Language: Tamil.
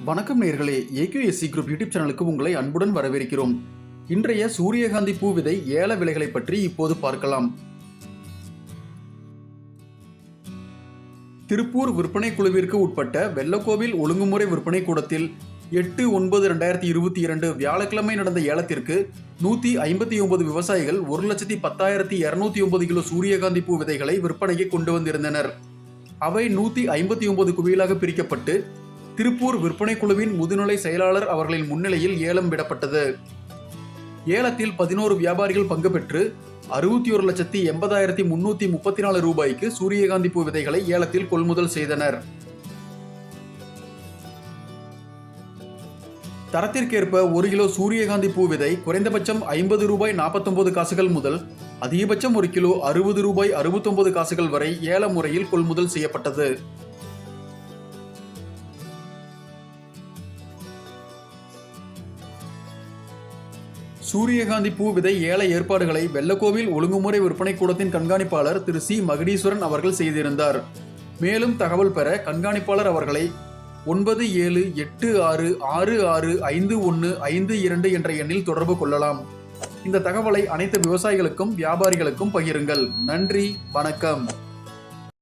வணக்கம் நேயர்களே, ஏக்யூஎஸ்சி குரூப் யூடியூப் சேனலுக்கு உங்களை அன்புடன் வரவேற்கிறோம். இன்றைய சூரியகாந்தி பூ விதை ஏல விலைகளை பற்றி இப்போது பார்க்கலாம். திருப்பூர் விற்பனை குழுவிற்கு உட்பட்ட வெள்ளக்கோவில் ஒழுங்குமுறை விற்பனை கூடத்தில் 8/9/2022 வியாழக்கிழமை நடந்த ஏலத்திற்கு 159 விவசாயிகள் 1,10,209 கிலோ சூரியகாந்தி பூ விதைகளை விற்பனைக்கு கொண்டு வந்திருந்தனர். அவை 159 குவியலாக பிரிக்கப்பட்டு திருப்பூர் விற்பனை குழுவின் முதுநிலை செயலாளர் அவர்களின் முன்னிலையில் ஏலம் விடப்பட்டது. ஏலத்தில் 11 வியாபாரிகள் பங்கு பெற்று 61,80,334 ரூபாய்க்கு சூரியகாந்தி பூ விதைகளை ஏலத்தில் கொள்முதல் செய்தனர். தரத்திற்கேற்ப 1 கிலோ சூரியகாந்தி பூ விதை குறைந்தபட்சம் 50 ரூபாய் 49 காசுகள் முதல் அதிகபட்சம் 1 கிலோ 60 ரூபாய் 69 காசுகள் வரை ஏல முறையில் கொள்முதல் செய்யப்பட்டது. சூரியகாந்தி பூ விதை ஏல ஏற்பாடுகளை வெள்ளக்கோவில் ஒழுங்குமுறை விற்பனை கூடத்தின் கண்காணிப்பாளர் திரு சி மகுடீஸ்வரன் அவர்கள் செய்திருந்தார். மேலும் தகவல் பெற கண்காணிப்பாளர் அவர்களை 9786665152 என்ற எண்ணில் தொடர்பு கொள்ளலாம். இந்த தகவலை அனைத்து விவசாயிகளுக்கும் வியாபாரிகளுக்கும் பகிருங்கள். நன்றி, வணக்கம்.